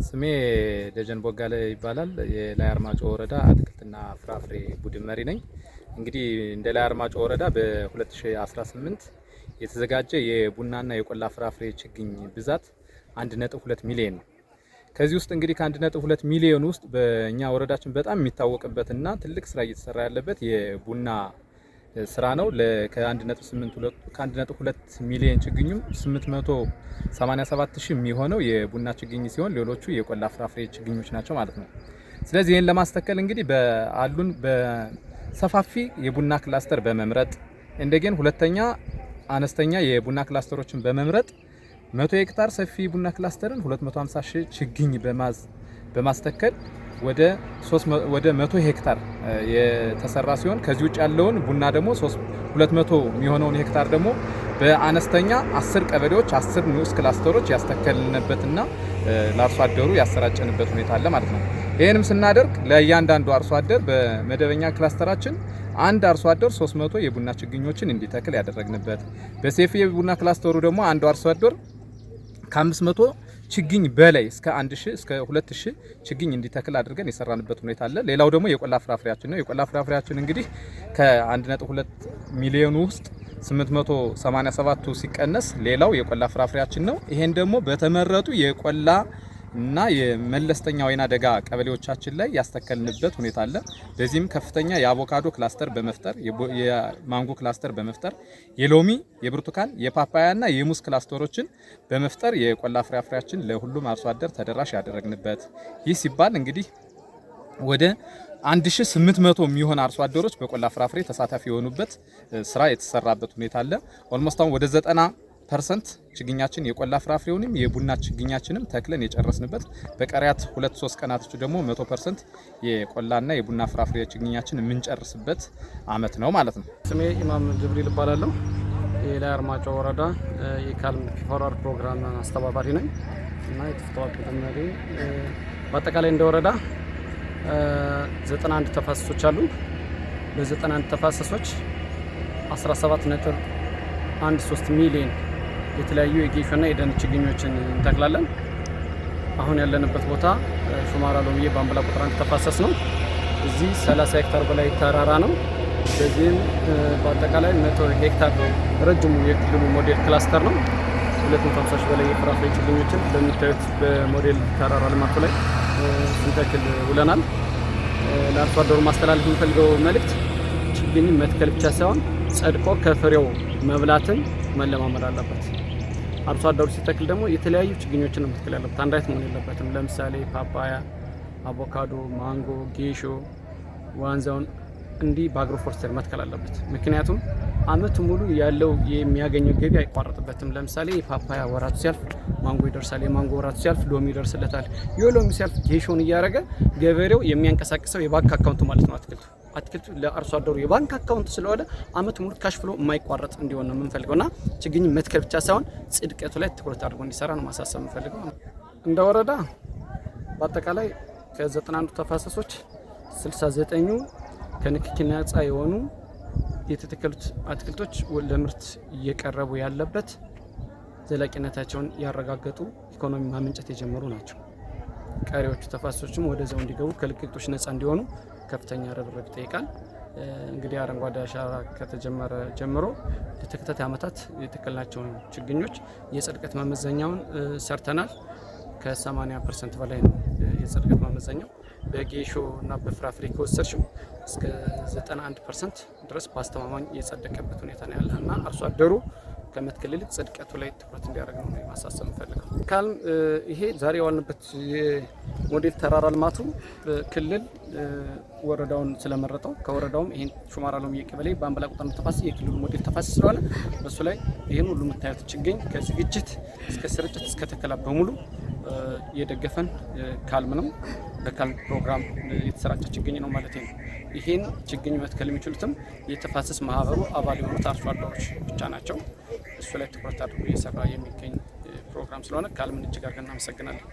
ስሜ ደጀን ቦጋለ ይባላል። የላይ አርማጮ ወረዳ አትክልትና ፍራፍሬ ቡድን መሪ ነኝ። እንግዲህ እንደ ላይ አርማጮ ወረዳ በ2018 የተዘጋጀ የቡናና የቆላ ፍራፍሬ ችግኝ ብዛት 1.2 ሚሊዮን ነው። ከዚህ ውስጥ እንግዲህ ከ1.2 ሚሊዮን ውስጥ በእኛ ወረዳችን በጣም የሚታወቅበትና ትልቅ ስራ እየተሰራ ያለበት የቡና ስራ ነው። ከ1.2 ሚሊዮን ችግኙም 887,000 የሚሆነው የቡና ችግኝ ሲሆን ሌሎቹ የቆላ ፍራፍሬ ችግኞች ናቸው ማለት ነው። ስለዚህ ይህን ለማስተከል እንግዲህ በአሉን በሰፋፊ የቡና ክላስተር በመምረጥ እንደገና ሁለተኛ አነስተኛ የቡና ክላስተሮችን በመምረጥ 100 ሄክታር ሰፊ ቡና ክላስተርን 250,000 ችግኝ በማስተከል ወደ 100 ሄክታር የተሰራ ሲሆን ከዚህ ውጭ ያለውን ቡና ደግሞ 200 የሚሆነውን ሄክታር ደግሞ በአነስተኛ 10 ቀበሌዎች 10 ንዑስ ክላስተሮች ያስተከልንበትና ለአርሶ አደሩ ያሰራጨንበት ሁኔታ አለ ማለት ነው። ይሄንም ስናደርግ ለእያንዳንዱ አርሶ አደር በመደበኛ ክላስተራችን አንድ አርሶ አደር 300 የቡና ችግኞችን እንዲተክል ያደረግንበት፣ በሴፍ የቡና ክላስተሩ ደግሞ አንዱ አርሶ አደር ከ500 ችግኝ በላይ እስከ 1000 እስከ 2000 ችግኝ እንዲተክል አድርገን የሰራንበት ሁኔታ አለ። ሌላው ደግሞ የቆላ ፍራፍሬያችን ነው። የቆላ ፍራፍሬያችን እንግዲህ ከ1.2 ሚሊዮን ውስጥ 887ቱ ሲቀነስ ሌላው የቆላ ፍራፍሬያችን ነው። ይሄን ደግሞ በተመረጡ የቆላ እና የመለስተኛ ወይና ደጋ ቀበሌዎቻችን ላይ ያስተከልንበት ሁኔታ አለ። በዚህም ከፍተኛ የአቮካዶ ክላስተር በመፍጠር የማንጎ ክላስተር በመፍጠር የሎሚ፣ የብርቱካን፣ የፓፓያና የሙዝ ክላስተሮችን በመፍጠር የቆላ ፍራፍሬያችን ለሁሉም አርሶ አደር ተደራሽ ያደረግንበት። ይህ ሲባል እንግዲህ ወደ 1800 የሚሆን አርሶ አደሮች በቆላ ፍራፍሬ ተሳታፊ የሆኑበት ስራ የተሰራበት ሁኔታ አለ። ኦልሞስት አሁን ወደ 90% ችግኛችን የቆላ ፍራፍሬውንም የቡና ችግኛችንም ተክለን የጨረስንበት፣ በቀሪያት 2-3 ቀናቶች ደግሞ 100% የቆላና የቡና ፍራፍሬ ችግኛችን የምንጨርስበት አመት ነው ማለት ነው። ስሜ ኢማም ጅብሪል እባላለሁ። የላይ አርማጮ ወረዳ የካልም ፎርዋርድ ፕሮግራም አስተባባሪ ነኝ እና የተፈተዋል ተመሪ። በአጠቃላይ እንደ ወረዳ 91 ተፋሰሶች አሉ። በ91 ተፋሰሶች 17.13 ሚሊዮን የተለያዩ የጌሾና የደን ችግኞችን እንተክላለን። አሁን ያለንበት ቦታ ሹማራ ሎሚዬ ባምበላ ቁጥር 1 ተፋሰስ ነው። እዚህ 30 ሄክታር በላይ ተራራ ነው። በዚህም በአጠቃላይ 100 ሄክታር ረጅሙ የክልሉ ሞዴል ክላስተር ነው። 250 በላይ የፍራፍሬ ችግኞችን በሚታዩት በሞዴል ተራራ ልማቱ ላይ ስንተክል ውለናል። ለአርሶ አደሩ ማስተላለፍ የሚፈልገው መልእክት ችግኝ መትከል ብቻ ሳይሆን ጸድቆ ከፍሬው መብላትን መለማመድ አለበት። አርሶ አደሩ ሲተክል ደግሞ የተለያዩ ችግኞችን ነው መትከል ያለበት፣ አንድ አይነት መሆን የለበትም። ለምሳሌ ፓፓያ፣ አቮካዶ፣ ማንጎ፣ ጌሾ፣ ዋንዛውን እንዲህ በአግሮፎረስተሪ መትከል አለበት። ምክንያቱም አመቱ ሙሉ ያለው የሚያገኘው ገቢ አይቋረጥበትም። ለምሳሌ የፓፓያ ወራቱ ሲያልፍ ማንጎ ይደርሳል፣ የማንጎ ወራቱ ሲያልፍ ሎሚ ይደርስለታል፣ የሎሚ ሲያልፍ ጌሾን እያደረገ ገበሬው የሚያንቀሳቅሰው የባንክ አካውንቱ ማለት ነው። አትክልቱ ለአርሶ አደሩ የባንክ አካውንት ስለሆነ አመቱ ሙሉ ካሽ ፍሎ የማይቋረጥ እንዲሆን ነው የምንፈልገውና ችግኝ መትከል ብቻ ሳይሆን ጽድቀቱ ላይ ትኩረት አድርጎ እንዲሰራ ነው ማሳሰብ የምንፈልገው። እንደ ወረዳ በአጠቃላይ ከ91 ተፋሰሶች 69ኙ ከንክኪ ነጻ የሆኑ የተተከሉት አትክልቶች ለምርት እየቀረቡ ያለበት ዘላቂነታቸውን ያረጋገጡ ኢኮኖሚ ማመንጨት የጀመሩ ናቸው። ቀሪዎቹ ተፋሰሶችም ወደዛው እንዲገቡ ከልክክቶች ነጻ እንዲሆኑ ከፍተኛ ርብርብ ይጠይቃል። እንግዲህ አረንጓዴ አሻራ ከተጀመረ ጀምሮ ለተከታታይ ዓመታት የተከልናቸውን ችግኞች የጽድቀት መመዘኛውን ሰርተናል። ከ80% በላይ ነው የጽድቀት መመዘኛው። በጌሾ እና በፍራፍሬ ከወሰድሽው እስከ 91% ድረስ በአስተማማኝ የጸደቀበት ሁኔታ ነው ያለ እና አርሶ አደሩ ከመትከል ይልቅ ጽድቀቱ ላይ ትኩረት እንዲያደርግ ነው ማሳሰብ የምፈልገው። ካልም ይሄ ዛሬ የዋልንበት የሞዴል ተራራ ልማቱ ክልል ወረዳውን ስለመረጠው ከወረዳውም ይሄን ሹማራ ሎሚዬ ቀበሌ ባምበላ ቁጥር 1 ተፋሰስ የክልሉ ሞዴል ተፋሰስ ስለሆነ በሱ ላይ ይሄን ሁሉ የምታዩት ችግኝ ከዝግጅት እስከ ስርጭት እስከ ተከላ በሙሉ የደገፈን ካልም ነው። በካልም ፕሮግራም የተሰራጨ ችግኝ ነው ማለት ነው። ይሄን ችግኝ መትከል የሚችሉትም የተፋሰስ ማህበሩ አባል የሆኑት አርሶ አደሮች ብቻ ናቸው። እሱ ላይ ትኩረት አድርጎ እየሰራ የሚገኝ ፕሮግራም ስለሆነ ካልምን እጅግ አድርገን እናመሰግናለን።